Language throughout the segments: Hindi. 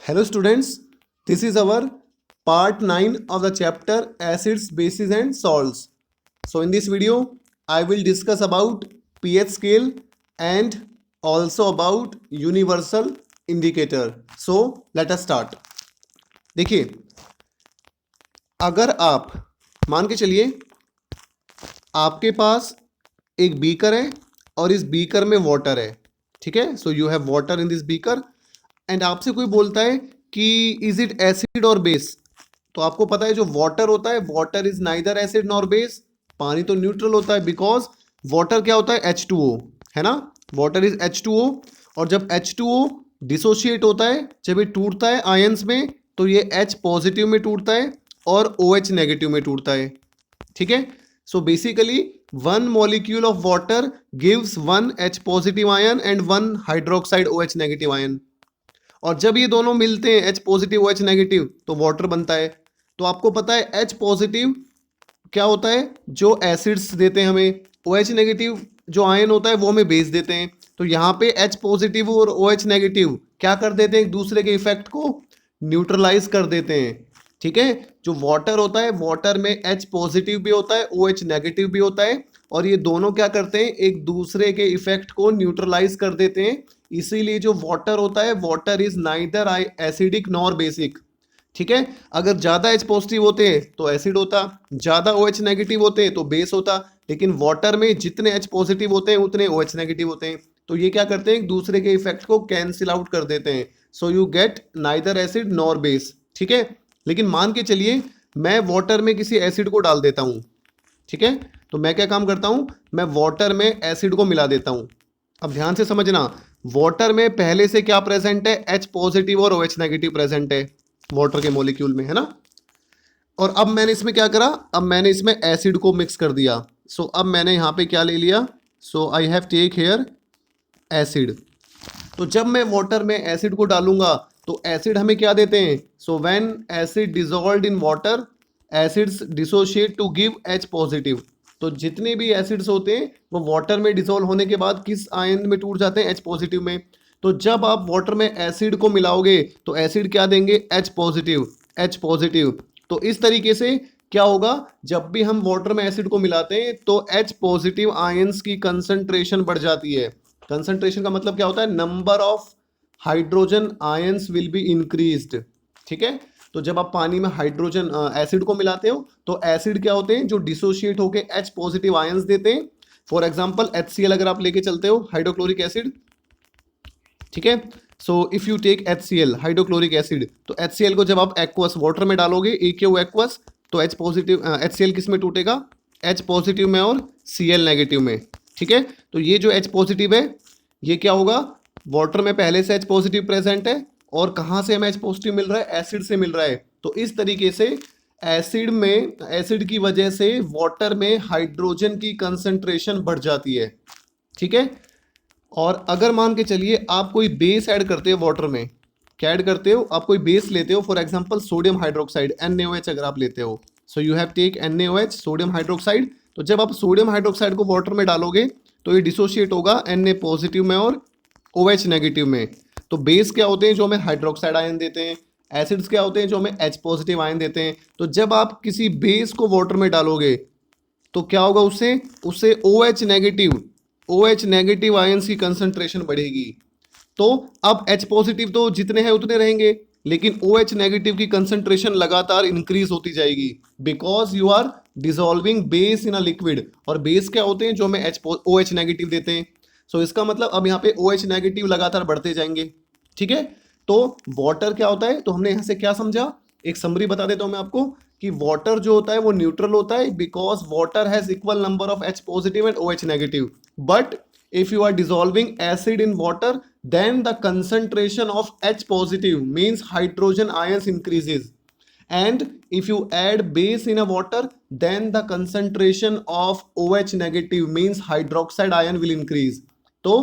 Hello students, this is our part 9 of the chapter acids, bases and salts. So in this video, I will discuss about pH scale and also about universal indicator. So let us start. देखिए, अगर आप मान के चलिए आपके पास एक बीकर है और इस बीकर में वाटर है, ठीक है. So you have water in this beaker and आपसे कोई बोलता है कि इज इट एसिड और बेस. तो आपको पता है जो वाटर होता है, water is neither acid nor base. पानी तो न्यूट्रल होता है बिकॉज वाटर क्या होता है, H2O, है ना. वाटर इज H2O और जब H2O डिसोशिएट होता है, जब ये टूटता है आयंस में, तो ये H पॉजिटिव में टूटता है और OH नेगेटिव में टूटता है, ठीक है. So basically one molecule of water gives one H positive ion and one hydroxide OH negative ion. और जब ये दोनों मिलते हैं H पॉजिटिव OH नेगेटिव तो वाटर बनता है. तो आपको पता है H पॉजिटिव क्या होता है, जो एसिड्स देते हैं हमें. OH नेगेटिव जो आयन होता है वो हमें बेस देते हैं. तो यहाँ पे H पॉजिटिव और OH नेगेटिव क्या कर देते हैं, एक दूसरे के इफेक्ट को न्यूट्रलाइज कर देते हैं, ठीक है. जो वाटर होता है, वाटर में H पॉजिटिव भी होता है, OH नेगेटिव भी होता है और ये दोनों क्या करते हैं, एक दूसरे के इफेक्ट को न्यूट्रलाइज कर देते हैं. इसीलिए जो वाटर होता है, water is neither acidic nor basic, ठीक है. अगर ज़्यादा H पॉजिटिव होते तो एसिड होता, ज़्यादा OH नेगेटिव होते तो बेस होता. लेकिन वाटर में जितने H पॉजिटिव होते हैं उतने OH नेगेटिव होते हैं. तो ये क्या करते हैं, एक दूसरे के इफेक्ट को कैंसिल आउट कर देते हैं. So you get neither acid nor base, ठीक है. लेकिन मान के चलिए मैं वाटर में किसी एसिड को डाल देता हूँ, ठीक है. तो मैं क्या काम करता हूँ, मैं वाटर में एसिड को मिला देता हूँ. अब ध्यान से समझना, वाटर में पहले से क्या प्रेजेंट है, H पॉजिटिव और OH नेगेटिव प्रेजेंट है वाटर के मॉलिक्यूल में, है ना. और अब मैंने इसमें क्या करा, अब मैंने इसमें एसिड को मिक्स कर दिया. सो अब मैंने यहाँ पे क्या ले लिया, so I have take here acid. तो जब मैं वाटर में एसिड को डालूंगा तो एसिड हमें क्या देते हैं, so when acid dissolved in water acids dissociate to give H positive. तो जितने भी एसिड्स होते हैं वो वाटर में डिसॉल्व होने के बाद किस आयन में टूट जाते हैं, H पॉजिटिव में. तो जब आप वाटर में एसिड को मिलाओगे तो एसिड क्या देंगे, H पॉजिटिव, H पॉजिटिव. तो इस तरीके से क्या होगा, जब भी हम वाटर में एसिड को मिलाते हैं तो H पॉजिटिव आयंस की कंसंट्रेशन बढ़ जाती है. कंसंट्रेशन का मतलब क्या होता है, number of hydrogen ions will be increased, ठीक है. तो जब आप पानी में हाइड्रोजन एसिड को मिलाते हो तो एसिड क्या होते हैं, जो डिसोशिएट होके H पॉजिटिव आयंस देते हैं. फॉर एग्जांपल HCl अगर आप लेके चलते हो, हाइड्रोक्लोरिक एसिड, ठीक है. So if you take HCl hydrochloric acid, तो HCl को जब आप एक्वस वाटर में डालोगे, AKO एक्वस, तो H पॉजिटिव HCl किस में टूटेगा, H पॉजिटिव में और Cl नेगेटिव में, ठीक है. तो ये जो H पॉजिटिव है ये क्या होगा, वाटर में पहले से H पॉजिटिव प्रेजेंट है और कहाँ से हमें H पॉजिटिव मिल रहा है, एसिड से मिल रहा है. तो इस तरीके से एसिड में, एसिड की वजह से वाटर में हाइड्रोजन की कंसंट्रेशन बढ़ जाती है, ठीक है. और अगर मान के चलिए आप कोई बेस ऐड करते हो वाटर में, क्या ऐड करते हो, आप कोई बेस लेते हो, for example sodium hydroxide NaOH अगर आप लेते हो, so you have take NaOH sodium hydroxide. तो जब आप सोडियम हाइड्रोक्साइड को वाटर में डालोगे तो ये डिसोशिएट होगा Na पॉजिटिव में और OH नेगेटिव में. तो बेस क्या होते हैं, जो हमें हाइड्रोक्साइड आयन देते हैं. एसिड्स क्या होते हैं, जो हमें H पॉजिटिव आयन देते हैं. तो जब आप किसी बेस को वाटर में डालोगे तो क्या होगा, उससे उससे OH नेगेटिव आयंस की कंसंट्रेशन बढ़ेगी. तो अब H पॉजिटिव तो जितने हैं उतने रहेंगे, लेकिन OH नेगेटिव की कंसंट्रेशन लगातार इंक्रीज होती जाएगी because you are dissolving base in a liquid. और बेस क्या होते हैं, जो हमें OH नेगेटिव देते हैं. सो इसका मतलब अब यहाँ पे OH नेगेटिव लगातार बढ़ते जाएंगे, ठीक है. तो वाटर क्या होता है, तो हमने यहाँ से क्या समझा, एक समरी बता देता हूँ मैं आपको कि वाटर जो होता है वो न्यूट्रल होता है because water has equal number of H positive and OH negative. But if you are dissolving acid in water then the concentration of H positive means hydrogen ions increases, and if you add base in a water then the concentration of OH negative means hydroxide ion will increase. तो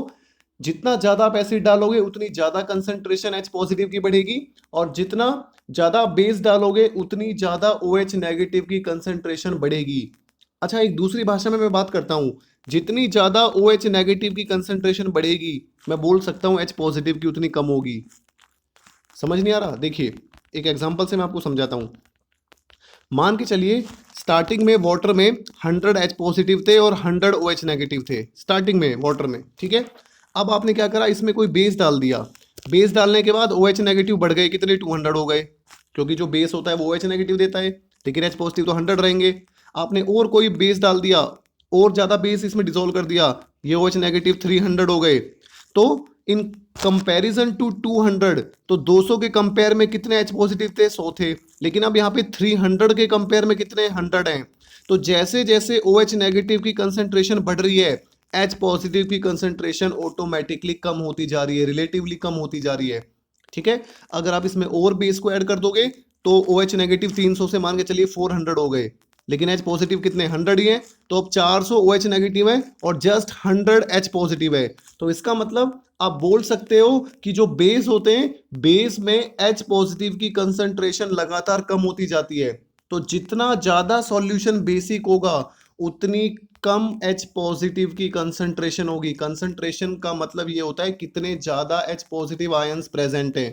जितना ज़्यादा आप एसिड डालोगे उतनी ज़्यादा कंसंट्रेशन H पॉजिटिव की बढ़ेगी और जितना ज़्यादा बेस डालोगे उतनी ज़्यादा OH नेगेटिव की कंसंट्रेशन बढ़ेगी. अच्छा, एक दूसरी भाषा में मैं बात करता हूँ, जितनी ज़्यादा OH नेगेटिव की कंसंट्रेशन बढ़ेगी, मैं बोल सकता हूँ H पॉजिटिव की उतनी कम होगी. समझ नहीं आ रहा? देखिए एक एग्जांपल से मैं आपको समझाता हूँ। मान के चलिए स्टार्टिंग में वाटर में 100 H पॉजिटिव थे और 100 OH नेगेटिव थे स्टार्टिंग में वाटर में, ठीक है। अब आपने क्या करा, इसमें कोई बेस डाल दिया। बेस डालने के बाद OH नेगेटिव बढ़ गए, कितने, 200 हो गए, क्योंकि जो बेस होता है वो OH नेगेटिव देता है, लेकिन H पॉजिटिव तो 100 रहेंगे। आपने और कोई बेस डाल दिया, और ज़्यादा बेस इसमें डिजोल्व कर दिया, ये OH नेगेटिव 300 हो गए। तो इन कंपैरिजन टू 200, तो 200 के कंपेयर में कितने H पॉजिटिव थे, 100 थे, लेकिन अब यहाँ पे 300 के कंपेयर में कितने, 100 हैं। तो जैसे जैसे OH नेगेटिव की कंसंट्रेशन बढ़ रही है, H पॉजिटिव की कंसंट्रेशन ऑटोमेटिकली कम होती जा रही है, रिलेटिवली कम होती जा रही है, ठीक है। अगर आप इसमें और बेस को ऐड कर दोगे तो OH नेगेटिव 300 से मान के चलिए 400 हो गए, लेकिन H पॉजिटिव कितने, 100 ही है। तो अब 400 OH नेगेटिव है और जस्ट 100 H पॉजिटिव है। तो इसका मतलब आप बोल सकते हो कि जो बेस होते हैं, बेस में H पॉजिटिव की कंसंट्रेशन लगातार कम होती जाती है। तो जितना ज्यादा सॉल्यूशन बेसिक होगा उतनी कम H पॉजिटिव की कंसंट्रेशन होगी। कंसंट्रेशन का मतलब ये होता है कितने ज्यादा H पॉजिटिव आयंस प्रेजेंट हैं।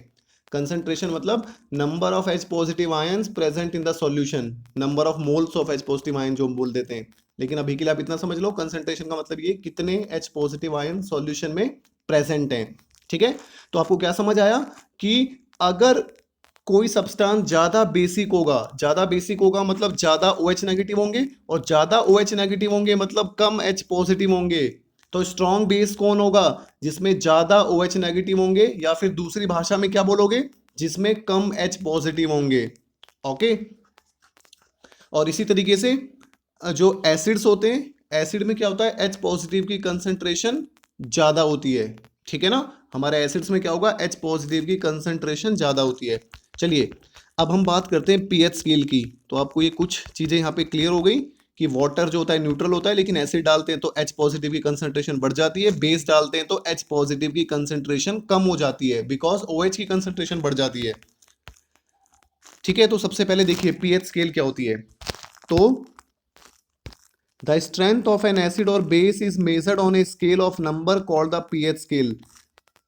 कंसंट्रेशन मतलब number of H positive ions present in the solution, number of moles of H positive ion जो हम बोल देते हैं। लेकिन अभी के लिए आप इतना समझ लो, कंसंट्रेशन का मतलब ये कितने H पॉजिटिव आयन सॉल्यूशन में प्रेजेंट हैं, ठीक है। तो आपको क्या समझ आया कि अगर कोई सब्सटेंस ज्यादा बेसिक होगा मतलब ज्यादा OH नेगेटिव होंगे, और ज्यादा OH नेगेटिव होंगे मतलब कम H पॉजिटिव होंगे। तो स्ट्रॉन्ग बेस कौन होगा, जिसमें ज्यादा OH नेगेटिव होंगे, या फिर दूसरी भाषा में क्या बोलोगे, जिसमें कम H पॉजिटिव होंगे, ओके। और इसी तरीके से जो एसिड्स होते हैं, एसिड में क्या होता है, H पॉजिटिव की कंसंट्रेशन ज्यादा होती है, ठीक है ना। हमारे एसिड्स में क्या होगा, H पॉजिटिव की कंसंट्रेशन ज्यादा होती है। चलिए अब हम बात करते हैं पीएच स्केल की। तो आपको ये कुछ चीजें यहाँ पे क्लियर हो गई कि वाटर जो होता है न्यूट्रल होता है, लेकिन एसिड डालते हैं तो H पॉजिटिव की कंसंट्रेशन बढ़ जाती है, बेस डालते हैं तो H पॉजिटिव की कंसंट्रेशन कम हो जाती है, बिकॉज OH की कंसंट्रेशन बढ़ जाती है, ठीक है। तो सबसे पहले देखिए पीएच स्केल क्या होती है। तो the strength of an acid और base is measured on a scale of number called the pH scale.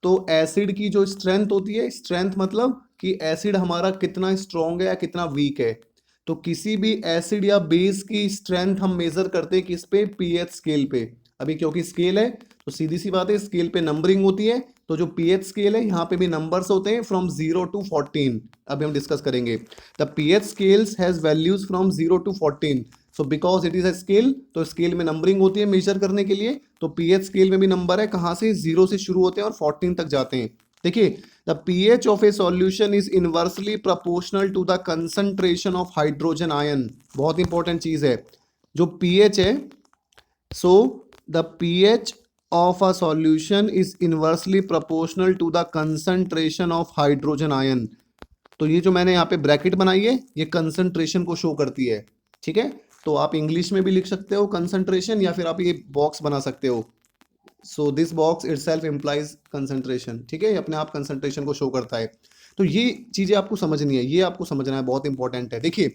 तो एसिड की जो स्ट्रेंथ होती है, स्ट्रेंथ मतलब कि एसिड हमारा कितना स्ट्रॉन्ग है या कितना वीक है। तो किसी भी एसिड या बेस की स्ट्रेंथ हम मेजर करते हैं किस पे, पीएच स्केल पे। अभी क्योंकि स्केल है तो सीधी सी बात है, स्केल पे नंबरिंग होती है। तो जो पीएच स्केल है यहाँ पे भी नंबर्स होते हैं फ्रॉम 0 to 14। अभी हम डिस्कस करेंगे। The pH scales has values from 0 to 14। So because it is a scale, तो स्केल में नंबरिंग होती है मेजर करने के लिए। तो पीएच स्केल में भी नंबर है, कहाँ से, 0 से शुरू होते हैं और 14 तक जाते हैं। देखिए the pH of a solution is inversely proportional to the concentration of hydrogen ion. बहुत इंपॉर्टेंट चीज है जो पीएच है। So the pH of a solution is inversely proportional to the concentration of hydrogen ion। तो ये जो मैंने यहाँ पे ब्रैकेट बनाई है ये कंसंट्रेशन को शो करती है, ठीक है। तो आप इंग्लिश में भी लिख सकते हो कंसंट्रेशन, या फिर आप ये बॉक्स बना सकते हो। So this box itself implies concentration, ठीक है, ये अपने आप कंसंट्रेशन को शो करता है। तो ये चीजें आपको समझनी है, ये आपको समझना है, बहुत इंपॉर्टेंट है। देखिए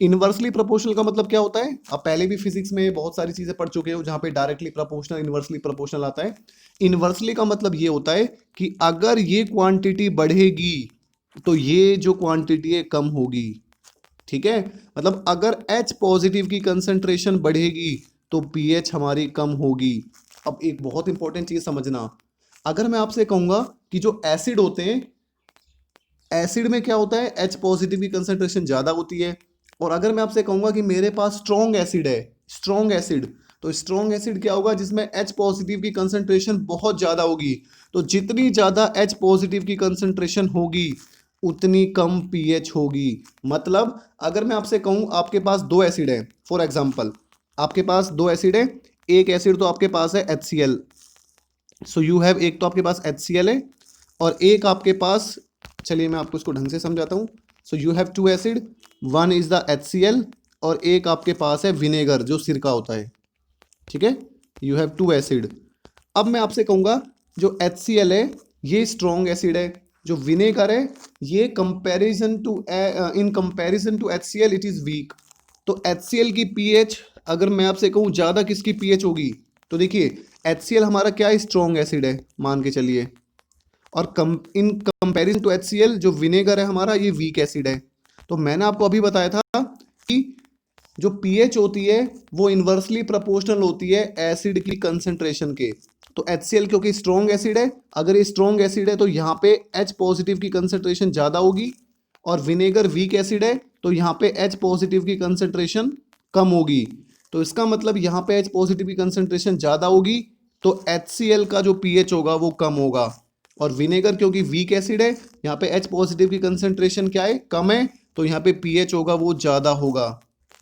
इनवर्सली प्रोपोर्शनल का मतलब क्या होता है, आप पहले भी फिजिक्स में बहुत सारी चीजें पढ़ चुके हो जहां पे डायरेक्टली प्रोपोर्शनल, इनवर्सली प्रोपोर्शनल आता है। इनवर्सली का मतलब ये होता है कि अगर ये क्वांटिटी बढ़ेगी तो ये जो क्वांटिटी है कम होगी, ठीक है। मतलब अगर H पॉजिटिव की कंसंट्रेशन बढ़ेगी तो पीएच हमारी कम होगी। अब एक बहुत इंपॉर्टेंट चीज समझना, अगर मैं आपसे कहूंगा कि जो एसिड होते हैं, एसिड में क्या होता है, H पॉजिटिव की कंसंट्रेशन ज्यादा होती है। और अगर मैं आपसे कहूंगा कि मेरे पास स्ट्रॉन्ग एसिड है, स्ट्रॉन्ग एसिड, तो स्ट्रॉन्ग एसिड क्या होगा, जिसमें H पॉजिटिव की कंसंट्रेशन बहुत ज्यादा होगी। तो जितनी ज्यादा H पॉजिटिव की कंसंट्रेशन होगी उतनी कम पीएच होगी। मतलब अगर मैं आपसे कहूं आपके पास दो एसिड है, फॉर एग्जांपल आपके पास दो एसिड है, एक एसिड तो आपके पास है HCl। सो यू हैव, एक तो आपके पास HCl है और एक आपके पास, चलिए मैं आपको इसको ढंग से समझाता हूँ। So you have two acid, one is the HCl और एक आपके पास है विनेगर जो सिरका होता है, ठीक है। You have two acid. अब मैं आपसे कहूँगा जो HCl है ये स्ट्रॉन्ग एसिड है, जो विनेगर है ये comparison to in comparison to HCl it is weak. तो HCl की पीएच अगर मैं आपसे कहूँ ज़्यादा किसकी पीएच होगी, तो देखिए HCl हमारा क्या है, स्ट्रॉन्ग एसिड है मान के चलिए, और इन कंपैरिजन टू HCl जो विनेगर है हमारा ये वीक एसिड है। तो मैंने आपको अभी बताया था कि जो pH होती है वो इन्वर्सली प्रोपोर्शनल होती है एसिड की कंसंट्रेशन के। तो HCl क्योंकि स्ट्रॉन्ग एसिड है, अगर ये स्ट्रॉन्ग एसिड है तो यहाँ पे H पॉजिटिव की कंसंट्रेशन ज़्यादा होगी, और विनेगर वीक एसिड है तो यहाँ पे H पॉजिटिव की कंसंट्रेशन कम होगी। तो इसका मतलब यहाँ पे H पॉजिटिव की कंसंट्रेशन ज़्यादा होगी तो HCl का जो pH होगा वो कम होगा, और विनेगर क्योंकि वीक एसिड है यहाँ पे H पॉजिटिव की कंसंट्रेशन क्या है, कम है, तो यहाँ पे pH होगा वो ज़्यादा होगा।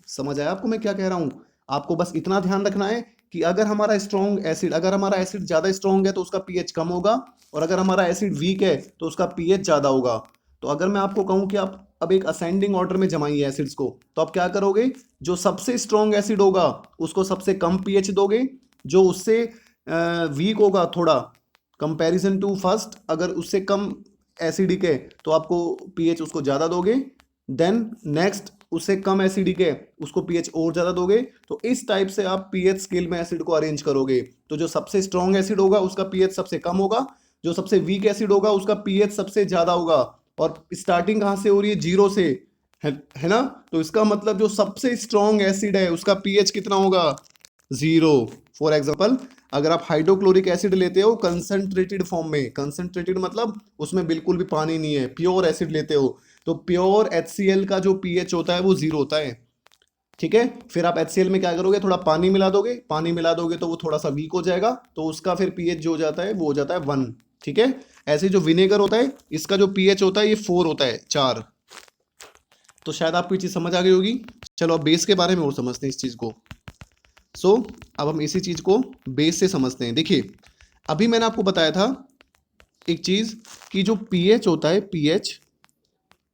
समझ आया आपको मैं क्या कह रहा हूँ? आपको बस इतना ध्यान रखना है कि अगर हमारा स्ट्रॉन्ग एसिड, अगर हमारा एसिड ज़्यादा स्ट्रॉन्ग है तो उसका pH कम होगा, और अगर हमारा एसिड वीक है तो उसका pH ज़्यादा होगा। तो अगर मैं आपको कहूँ कि आप अब एक असेंडिंग ऑर्डर में जमाइए एसिड्स को, तो आप क्या करोगे, जो सबसे स्ट्रॉन्ग एसिड होगा उसको सबसे कम pH दोगे, जो उससे वीक होगा थोड़ा कंपैरिजन टू फर्स्ट, अगर उससे कम एसिडिक है तो आपको pH उसको ज़्यादा दोगे, देन नेक्स्ट उससे कम एसिडिक है उसको pH और ज़्यादा दोगे। तो इस टाइप से आप pH स्केल में एसिड को अरेंज करोगे। तो जो सबसे स्ट्रॉन्ग एसिड होगा उसका pH सबसे कम होगा, जो सबसे वीक एसिड होगा उसका pH सबसे ज़्यादा होगा, और स्टार्टिंग कहाँ से हो रही है, जीरो से, है ना। तो इसका मतलब जो सबसे स्ट्रॉन्ग एसिड है उसका pH कितना होगा, जीरो। फॉर एग्जाम्पल अगर आप हाइड्रोक्लोरिक एसिड लेते हो कंसंट्रेटेड फॉर्म में, कंसंट्रेटेड मतलब उसमें बिल्कुल भी पानी नहीं है, प्योर एसिड लेते हो, तो प्योर HCl का जो pH होता है वो जीरो होता है। ठीक है, फिर आप HCl में क्या करोगे, थोड़ा पानी मिला दोगे, पानी मिला दोगे तो वो थोड़ा सा वीक हो जाएगा, तो उसका फिर pH जो हो जाता है वो हो जाता है 1। ठीक है, ऐसे जो विनेगर होता है इसका जो pH होता है ये 4 होता है, 4। तो शायद आपको ये चीज़ समझ आ गई होगी। चलो अब बेस के बारे में और समझते हैं इस चीज़ को। अब हम इसी चीज़ को बेस से समझते हैं। देखिए अभी मैंने आपको बताया था एक चीज़ कि जो pH होता है,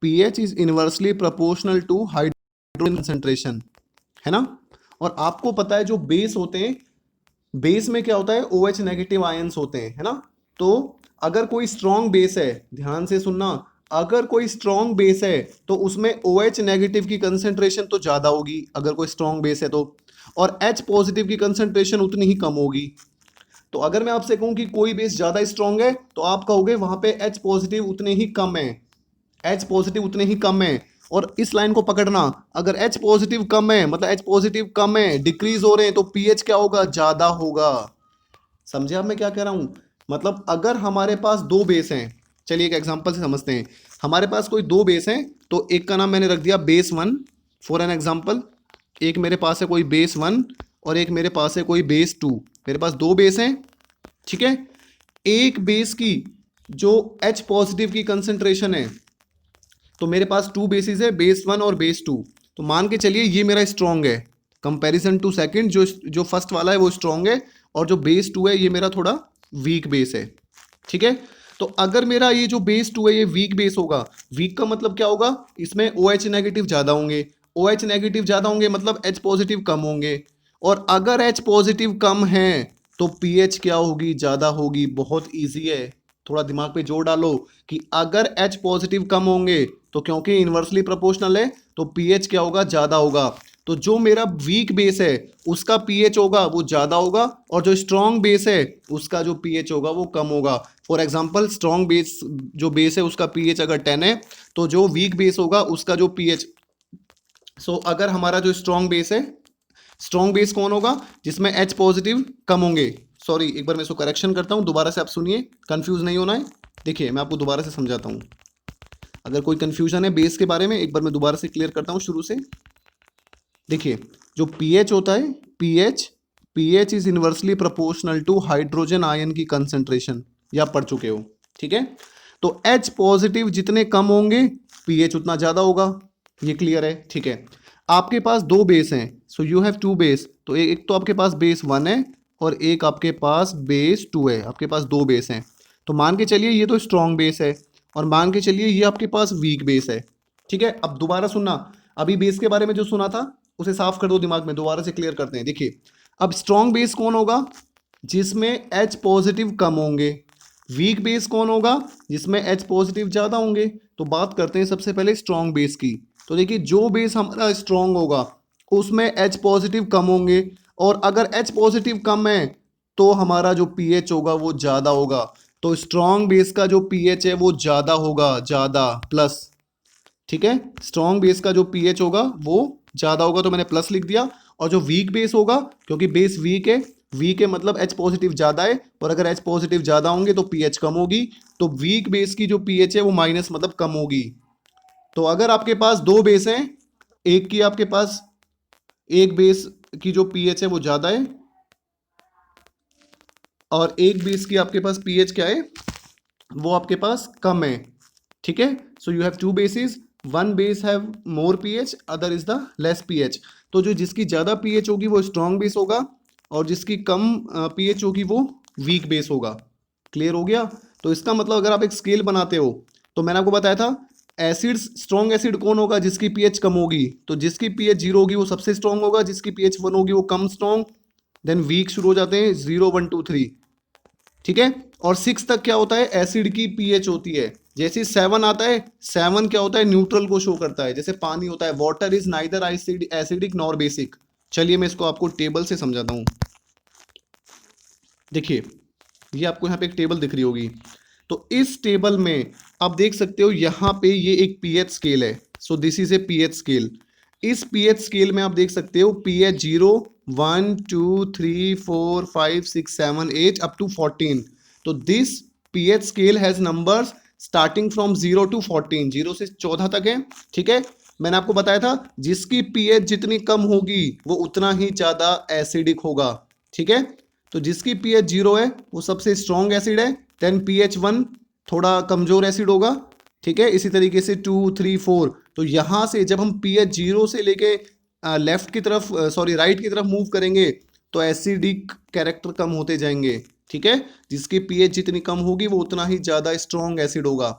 pH is inversely proportional to hydrogen concentration, है ना। और आपको पता है जो बेस होते हैं, बेस में क्या होता है, OH नेगेटिव आयंस होते हैं, है ना। तो अगर कोई स्ट्रॉन्ग बेस है, ध्यान से सुनना, अगर कोई स्ट्रॉन्ग बेस है तो उसमें OH नेगेटिव की कंसंट्रेशन तो ज़्यादा होगी अगर कोई स्ट्रॉन्ग बेस है तो, और H पॉजिटिव की कंसंट्रेशन उतनी ही कम होगी। तो अगर मैं आपसे कहूं कि कोई बेस ज़्यादा स्ट्रॉन्ग है तो आप कहोगे वहां पे H पॉजिटिव उतने ही कम है, H पॉजिटिव उतने ही कम है। और इस लाइन को पकड़ना, अगर H पॉजिटिव कम है मतलब H पॉजिटिव कम है, डिक्रीज हो रहे हैं, तो pH क्या होगा, ज़्यादा होगा। समझे आप मैं क्या कह रहा हूं? मतलब अगर हमारे पास दो बेस हैं, चलिए एक एग्जांपल से समझते हैं। हमारे पास कोई दो बेस हैं, तो एक का नाम मैंने रख दिया बेस 1 फॉर एन एग्जांपल, एक मेरे पास है कोई बेस 1 और एक मेरे पास है कोई बेस 2। मेरे पास दो बेस हैं, ठीक है। एक बेस की जो H पॉजिटिव की कंसंट्रेशन है, तो मेरे पास 2 बेसिस है, बेस 1 और बेस 2। तो मान के चलिए ये मेरा स्ट्रॉन्ग है कंपैरिजन टू सेकंड, जो फर्स्ट वाला है वो स्ट्रॉन्ग है, और जो बेस 2 है ये मेरा थोड़ा वीक बेस है। ठीक है, तो अगर मेरा ये जो बेस 2 है ये वीक बेस होगा, वीक का मतलब क्या होगा, इसमें OH नेगेटिव ज़्यादा होंगे, OH नेगेटिव ज़्यादा होंगे मतलब H पॉजिटिव कम होंगे, और अगर H पॉजिटिव कम है तो pH क्या होगी, ज़्यादा होगी। बहुत ईजी है, थोड़ा दिमाग पे जोर डालो कि अगर H पॉजिटिव कम होंगे तो क्योंकि इन्वर्सली प्रोपोर्शनल है तो pH क्या होगा, ज़्यादा होगा। तो जो मेरा वीक बेस है उसका pH होगा वो ज़्यादा होगा, और जो स्ट्रॉन्ग बेस है उसका जो pH होगा वो कम होगा। फॉर एग्जांपल स्ट्रॉन्ग बेस जो बेस है उसका pH अगर 10 है तो जो वीक बेस होगा उसका जो pH, अगर हमारा जो स्ट्रॉन्ग बेस है, स्ट्रॉन्ग बेस कौन होगा, जिसमें H पॉजिटिव कम होंगे। सॉरी, एक बार मैं इसको करेक्शन करता हूँ, दोबारा से आप सुनिए, कंफ्यूज नहीं होना है। देखिए मैं आपको दोबारा से समझाता हूँ, अगर कोई कंफ्यूजन है बेस के बारे में एक बार मैं दोबारा से क्लियर करता हूँ शुरू से। देखिए जो pH होता है, pH is inversely proportional to hydrogen ion की कंसंट्रेशन, ये आप पढ़ चुके हो। ठीक है, तो H पॉजिटिव जितने कम होंगे pH उतना ज़्यादा होगा, ये क्लियर है। ठीक है, आपके पास दो बेस हैं, so you have two base, तो एक तो आपके पास बेस 1 है और एक आपके पास बेस 2 है, आपके पास दो बेस हैं। तो मान के चलिए ये तो स्ट्रॉन्ग बेस है और मान के चलिए ये आपके पास वीक बेस है। ठीक है, अब दोबारा सुनना, अभी बेस के बारे में जो सुना था उसे साफ कर दो दिमाग में, दोबारा से क्लियर करते हैं। देखिए अब स्ट्रॉन्ग बेस कौन होगा, जिसमें H पॉजिटिव कम होंगे, वीक बेस कौन होगा, जिसमें H पॉजिटिव ज़्यादा होंगे। तो बात करते हैं सबसे पहले स्ट्रॉन्ग बेस की। तो देखिए जो बेस हमारा स्ट्रॉन्ग होगा उसमें H पॉजिटिव कम होंगे, और अगर H पॉजिटिव कम है तो हमारा जो pH होगा वो ज़्यादा होगा। तो स्ट्रॉन्ग बेस का जो पीएच है वो ज़्यादा होगा, ज़्यादा प्लस, ठीक है। स्ट्रॉन्ग बेस का जो पीएच होगा वो ज़्यादा होगा, तो मैंने प्लस लिख दिया। और जो वीक बेस होगा, क्योंकि बेस वीक है मतलब एच पॉजिटिव ज़्यादा है, और अगर एच पॉजिटिव ज़्यादा होंगे तो पीएच कम होगी, तो वीक बेस की जो पीएच है वो माइनस मतलब कम होगी। तो अगर आपके पास दो बेस हैं, एक की आपके पास एक बेस की जो पीएच है वो ज़्यादा है, और एक बेस की आपके पास पीएच क्या है, वो आपके पास कम है, ठीक है। So you have two bases, one base have more pH, other is the less pH. तो जो जिसकी ज़्यादा पीएच होगी वो स्ट्रॉन्ग बेस होगा, और जिसकी कम पीएच होगी वो वीक बेस होगा। क्लियर हो गया। तो इसका मतलब अगर आप एक स्केल बनाते हो, तो मैंने आपको बताया था एसिड्स, स्ट्रॉन्ग एसिड कौन होगा, जिसकी पीएच कम होगी, तो जिसकी पीएच 0 होगी वो सबसे स्ट्रॉन्ग होगा, जिसकी पीएच 1 होगी वो कम स्ट्रॉन्ग, देन वीक शुरू हो जाते हैं 0 1 2 3, ठीक है। और 6 तक क्या होता है, एसिड की पीएच होती है। जैसे 7 आता है, 7 क्या होता है, न्यूट्रल को शो करता है, जैसे पानी होता है, water is neither acidic nor basic. चलिए मैं इसको आपको टेबल से समझाता हूं। देखिए, ये आपको यहाँ पे एक टेबल दिख रही होगी, तो इस टेबल में आप देख सकते हो यहाँ पे ये एक पीएच स्केल है। So this is a pH scale. इस पीएच स्केल में आप देख सकते हो पीएच 0 1 2 3 4 5 6 7 8 अप टू 14। तो this pH scale has numbers starting from 0 to 14, 0 से 14 तक है, ठीक है। मैंने आपको बताया था जिसकी पीएच जितनी कम होगी वो उतना ही ज्यादा एसिडिक होगा, ठीक है। तो जिसकी पीएच 0 है वो सबसे स्ट्रॉन्ग एसिड है, देन पीएच 1 थोड़ा कमजोर एसिड होगा, ठीक है। इसी तरीके से 2 3 4। तो यहां से जब हम पीएच 0 से लेके लेफ्ट की तरफ, सॉरी राइट की तरफ मूव करेंगे, तो एसिडिक कैरेक्टर कम होते जाएंगे, ठीक है। जिसकी पीएच जितनी कम होगी वो उतना ही ज्यादा स्ट्रॉन्ग एसिड होगा।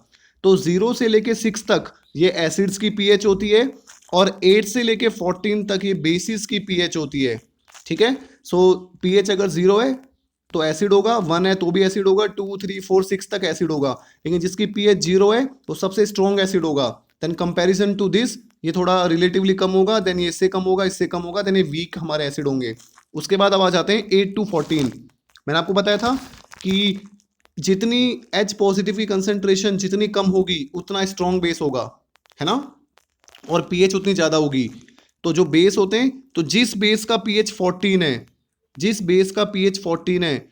तो 0 से लेके 6 तक ये एसिड्स की पीएच होती है, और 8 से लेके 14 तक ये बेसिस की पीएच होती है, ठीक है। सो पीएच अगर 0 है तो एसिड होगा, 1 है तो भी एसिड होगा, 2 3 4 6 तक एसिड होगा। लेकिन जिसकी पीएच 0 है वो सबसे स्ट्रॉन्ग एसिड होगा। देन कंपैरिजन टू दिस ये थोड़ा रिलेटिवली कम होगा, देन ये इससे कम होगा, इससे कम होगा, देन ये वीक हमारे एसिड होंगे। उसके बाद अब आ जाते हैं 8 टू 14। मैंने आपको बताया था कि जितनी H पॉजिटिव की कंसेंट्रेशन जितनी कम होगी उतना स्ट्रॉन्ग बेस होगा, है ना, और पीएच उतनी ज़्यादा होगी। तो जो बेस होते हैं, तो जिस बेस का पीएच 14 है, जिस बेस का पीएच 14 है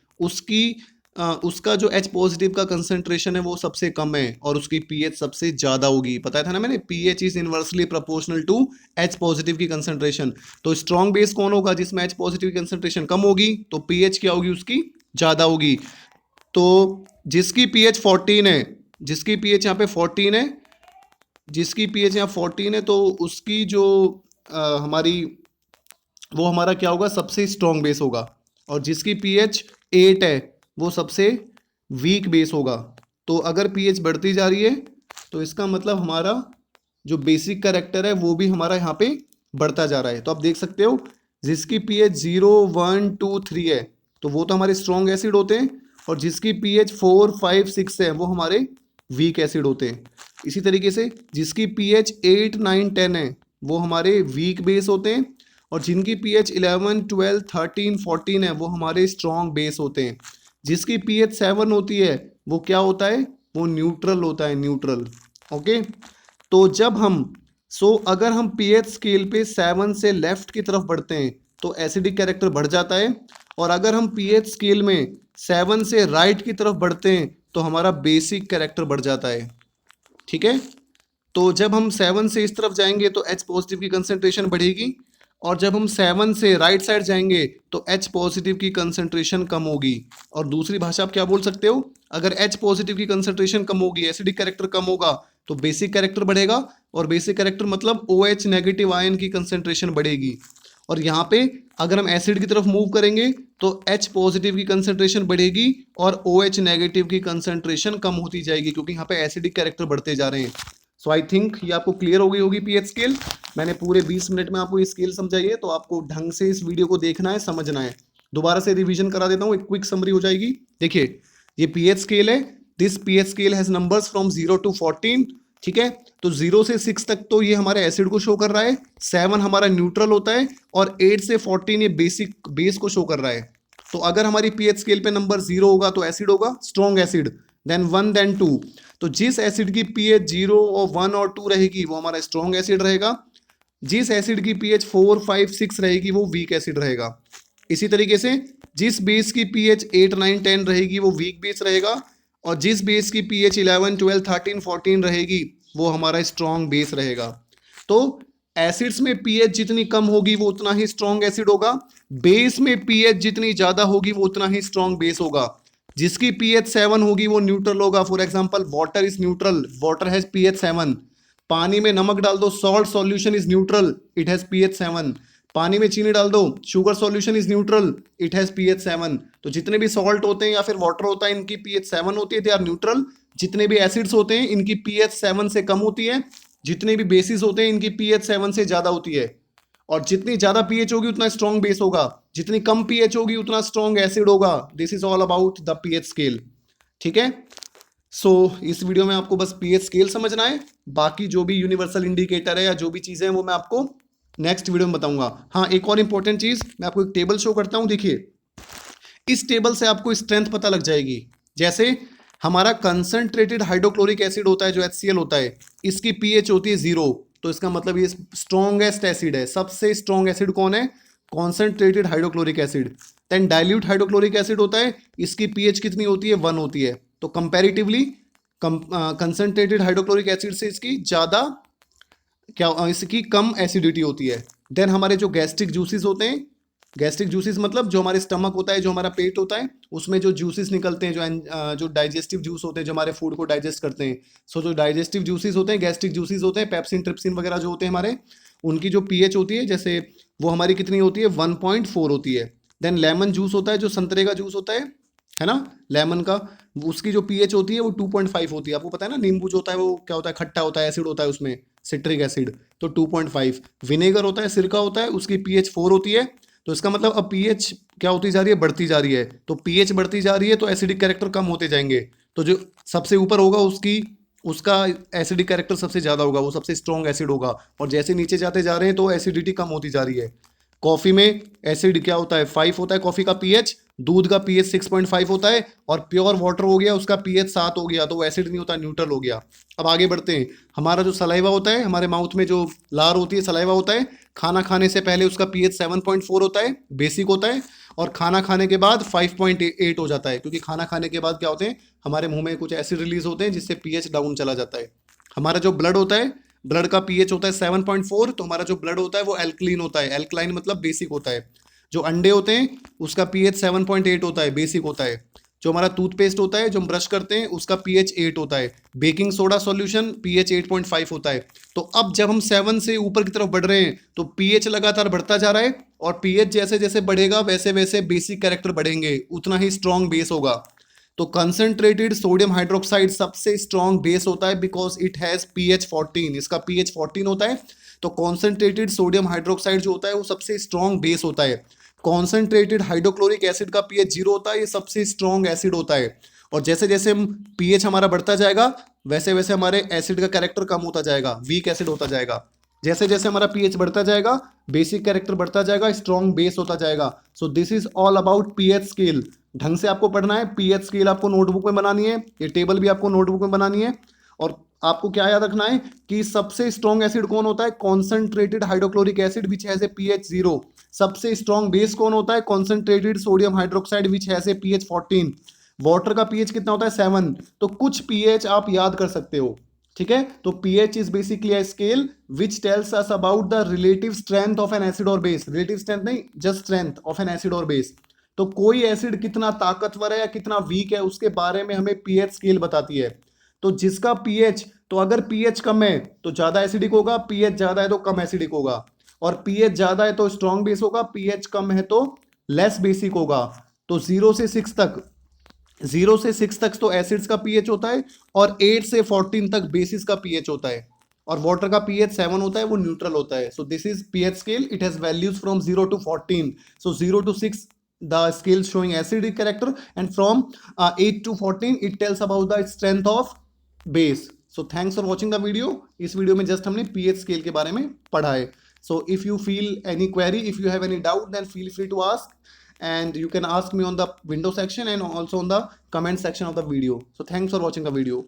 उसका जो H पॉजिटिव का कंसेंट्रेशन है वो सबसे कम है, और उसकी पीएच सबसे ज़्यादा होगी। बताया था ना मैंने, pH is inversely proportional to H positive की कंसेंट्रेशन। तो स्ट्रॉन्ग बेस कौन होगा, जिसमें H पॉजिटिव की कंसेंट्रेशन कम होगी, तो पीएच क्या होगी उसकी, ज़्यादा होगी। तो जिसकी पीएच 14 है, जिसकी पीएच यहाँ पे 14 है, जिसकी पीएच यहाँ 14 है, तो उसकी जो हमारी वो हमारा क्या होगा, सबसे स्ट्रॉन्ग बेस होगा। और जिसकी पीएच 8 है वो सबसे वीक बेस होगा। तो अगर पीएच बढ़ती जा रही है तो इसका मतलब हमारा जो बेसिक कैरेक्टर है वो भी हमारा यहाँ पे बढ़ता जा रहा है। तो आप देख सकते हो जिसकी पीएच 0 1 2 3 है तो वो तो हमारे स्ट्रॉन्ग एसिड होते हैं, और जिसकी पीएच 4 5 6 है वो हमारे वीक एसिड होते हैं। इसी तरीके से जिसकी पीएच 8 9 10 है वो हमारे वीक बेस होते हैं, और जिनकी पीएच 11 12 13 14 है वो हमारे स्ट्रॉन्ग बेस होते हैं। जिसकी पीएच 7 होती है वो क्या होता है, वो न्यूट्रल होता है, न्यूट्रल। ओके। तो जब हम अगर हम पीएच स्केल पे 7 से लेफ्ट की तरफ बढ़ते हैं तो एसिडिक कैरेक्टर बढ़ जाता है, और अगर हम पीएच स्केल में 7 से राइट की तरफ बढ़ते हैं तो हमारा बेसिक कैरेक्टर बढ़ जाता है, ठीक है। तो जब हम 7 से इस तरफ जाएंगे तो H पॉजिटिव की कंसेंट्रेशन बढ़ेगी, और जब हम 7 से राइट साइड जाएंगे तो H पॉजिटिव की कंसेंट्रेशन कम होगी। और दूसरी भाषा आप क्या बोल सकते हो, अगर H पॉजिटिव की कंसेंट्रेशन कम होगी, एसिडिक कैरेक्टर कम होगा, तो बेसिक कैरेक्टर बढ़ेगा, और बेसिक कैरेक्टर मतलब OH नेगेटिव आयन की कंसेंट्रेशन बढ़ेगी। और यहाँ पे अगर हम एसिड की तरफ मूव करेंगे तो H पॉजिटिव की कंसेंट्रेशन बढ़ेगी और OH नेगेटिव की कंसेंट्रेशन कम होती जाएगी, क्योंकि यहाँ पे एसिडिक कैरेक्टर बढ़ते जा रहे हैं। सो आई थिंक ये आपको क्लियर हो गई होगी पीएच स्केल। मैंने पूरे 20 मिनट में आपको ये स्केल समझाई है, तो आपको ढंग से इस वीडियो को देखना है, समझना है। दोबारा से रिवीजन करा देता हूँ, एक क्विक समरी हो जाएगी। देखिए, ये पीएच स्केल है, this pH scale has numbers from 0 to 14, ठीक है। तो 0 से 6 तक तो ये हमारे एसिड को शो कर रहा है, 7 हमारा न्यूट्रल होता है, और 8 से 14 ये बेसिक बेस को शो कर रहा है। तो अगर हमारी पीएच स्केल पे नंबर 0 होगा तो एसिड होगा, स्ट्रॉन्ग एसिड, देन 1 देन 2। तो जिस एसिड की पीएच 0 और 1 और 2 रहेगी वो हमारा स्ट्रॉन्ग एसिड रहेगा, जिस एसिड की पीएच 4 5 6 रहेगी वो वीक एसिड रहेगा। इसी तरीके से जिस बेस की पीएच 8 9 10 रहेगी वो वीक बेस रहेगा, और जिस बेस की पीएच 11 12 13 14 रहेगी वो हमारा स्ट्रॉन्ग बेस रहेगा। तो एसिड्स में पीएच जितनी कम होगी वो उतना ही स्ट्रॉन्ग एसिड होगा, बेस में पीएच जितनी ज्यादा होगी वो उतना ही स्ट्रॉन्ग बेस होगा। जिसकी पीएच 7 होगी वो न्यूट्रल होगा। For example water is neutral, water has pH 7। पानी में नमक डाल दो, salt solution is neutral, it has pH 7। पानी में चीनी डाल दो, sugar solution is neutral, it has pH 7। तो जितने भी सॉल्ट होते हैं या फिर वाटर होता है इनकी पीएच 7 होती है, दे आर न्यूट्रल। जितने भी एसिड्स होते हैं इनकी पीएच 7 से कम होती है, जितने भी बेसिस होते हैं इनकी पीएच 7 से ज्यादा होती है। और जितनी ज्यादा पीएच होगी उतना स्ट्रॉन्ग बेस होगा, जितनी कम पीएच होगी उतना स्ट्रॉन्ग एसिड होगा। This is all about the pH scale. ठीक है, सो इस वीडियो में आपको बस पीएच स्केल समझना है, बाकी जो भी यूनिवर्सल इंडिकेटर है या जो भी चीजें हैं वो मैं आपको नेक्स्ट वीडियो में बताऊंगा। हाँ, एक और इंपॉर्टेंट चीज, मैं आपको एक टेबल शो करता हूं, देखिए इस टेबल से आपको स्ट्रेंथ पता लग जाएगी। जैसे हमारा कंसंट्रेटेड हाइड्रोक्लोरिक एसिड होता है जो HCl होता है, इसकी पीएच होती है 0, तो इसका मतलब ये स्ट्रॉन्गेस्ट एसिड है। सबसे स्ट्रॉन्ग एसिड कौन है? Concentrated hydrochloric acid. Then dilute hydrochloric acid होता है, इसकी पीएच कितनी होती है? 1 होती है। तो कंपैरेटिवली कंसंट्रेटेड हाइड्रोक्लोरिक एसिड से इसकी ज्यादा इसकी कम एसिडिटी होती है। देन हमारे जो गैस्ट्रिक जूसेस होते हैं, गैस्ट्रिक जूसेस मतलब जो हमारे स्टमक होता है, जो हमारा पेट होता है, उसमें जो जूसेस निकलते हैं, जो डाइजेस्टिव जूस होते हैं जो हमारे फूड को डाइजेस्ट करते हैं। सो जो डाइजेस्टिव जूसेस होते हैं, गैस्ट्रिक जूसेस होते हैं, पेप्सिन ट्रिप्सिन वगैरह जो होते हैं हमारे, उनकी जो पीएच होती है जैसे वो हमारी कितनी होती है? 1.4 होती है। देन लेमन जूस होता है, जो संतरे का जूस होता है ना, लेमन का, उसकी जो पीएच होती है वो 2.5 होती है। आपको पता है ना, नींबू जो होता है वो क्या होता है? खट्टा होता है, एसिड होता है उसमें, सिट्रिक एसिड, तो 2.5। विनेगर होता है, सिरका होता है, उसकी पीएच 4 होती है। तो इसका मतलब अब पीएच क्या होती जा रही है? बढ़ती जा रही है। तो पीएच बढ़ती जा रही है तो एसिडिक कैरेक्टर कम होते जाएंगे। तो जो सबसे ऊपर होगा उसका एसिडिक कैरेक्टर सबसे ज्यादा होगा, वो सबसे स्ट्रॉन्ग एसिड होगा। और जैसे नीचे जाते जा रहे हैं तो एसिडिटी कम होती जा रही है। कॉफी में एसिड क्या होता है? 5 होता है कॉफी का पीएच। दूध का पीएच 6.5 होता है, और प्योर वाटर हो गया उसका पीएच 7 हो गया, तो वो एसिड नहीं होता, न्यूट्रल हो गया। अब आगे बढ़ते हैं। हमारा जो सलाइवा होता है, हमारे माउथ में जो लार होती है, सलाइवा होता है, खाना खाने से पहले उसका पीएच 7.4 होता है, बेसिक होता है। और खाना खाने के बाद 5.8 हो जाता है, क्योंकि खाना खाने के बाद क्या होते हैं, हमारे मुंह में कुछ एसिड रिलीज होते हैं जिससे पीएच डाउन चला जाता है। हमारा जो ब्लड होता है, ब्लड का पीएच होता है 7.4, तो हमारा जो ब्लड होता है वो एल्कलीन होता है। एल्कलाइन मतलब बेसिक होता है। जो अंडे होते हैं उसका पीएच 7.8 होता है, बेसिक होता है। जो हमारा टूथपेस्ट होता है जो हम ब्रश करते हैं उसका पीएच 8 होता है। बेकिंग सोडा सॉल्यूशन पीएच 8.5 होता है। तो अब जब हम 7 से ऊपर की तरफ बढ़ रहे हैं तो पीएच लगातार बढ़ता जा रहा है, और पीएच जैसे जैसे बढ़ेगा वैसे वैसे बेसिक कैरेक्टर बढ़ेंगे, उतना ही स्ट्रॉन्ग बेस होगा। तो कंसंट्रेटेड सोडियम हाइड्रोक्साइड सबसे स्ट्रॉन्ग बेस होता है, बिकॉज इट हैज पीएच 14, इसका पीएच 14 होता है। तो कॉन्सेंट्रेटेड सोडियम हाइड्रोक्साइड जो होता है वो सबसे स्ट्रॉन्ग बेस होता है। कॉन्सेंट्रेटेड हाइड्रोक्लोरिक एसिड का पीएच 0 होता है, ये सबसे स्ट्रॉन्ग एसिड होता है। और जैसे जैसे हम पीएच हमारा बढ़ता जाएगा वैसे वैसे हमारे एसिड का कैरेक्टर कम होता जाएगा, वीक एसिड होता जाएगा। जैसे जैसे हमारा पीएच बढ़ता जाएगा बेसिक कैरेक्टर बढ़ता जाएगा, स्ट्रॉन्ग बेस होता जाएगा। So this is all about pH scale. ढंग से आपको पढ़ना है। पीएच स्केल आपको नोटबुक में बनानी है, ये टेबल भी आपको नोटबुक में बनानी है। और आपको क्या याद रखना है कि सबसे स्ट्रॉन्ग एसिड कौन होता है? Concentrated hydrochloric acid which has a pH 0। सबसे स्ट्रॉन्ग बेस कौन होता है? Concentrated sodium hydroxide which has a pH 14। Water का पीएच कितना होता है? 7। तो कुछ पीएच आप याद कर सकते हो, ठीक है। तो pH is basically a scale which tells us about the relative strength of an acid और बेस। रिलेटिव स्ट्रेंथ नहीं, just strength of an acid और बेस। तो कोई एसिड कितना ताकतवर है या कितना वीक है उसके बारे में हमें पीएच स्केल बताती है। तो जिसका पीएच, तो अगर पीएच कम है तो ज्यादा एसिडिक होगा, पीएच ज्यादा है तो कम एसिडिक होगा। और पीएच ज्यादा है तो स्ट्रॉन्ग बेस होगा, पीएच कम है तो लेस बेसिक होगा। तो 0 से 6 तक, 0 से 6 तक तो एसिड्स का पीएच होता है, और 8 से 14 तक बेसिस का पीएच होता है। और वाटर का पीएच 7 होता है, वो न्यूट्रल होता है। So this is pH scale, it has values from 0 to 14। So 0 to 6 the scale showing acidic character, and from 8 to 14 it tells about the strength of base. So thanks for watching the video. इस वीडियो में जस्ट हमने pH स्केल के बारे में पढ़ा है। So if you feel any query, if you have any doubt, then feel free to ask, and you can ask me on the window section and also on the comment section of the video. So thanks for watching the video.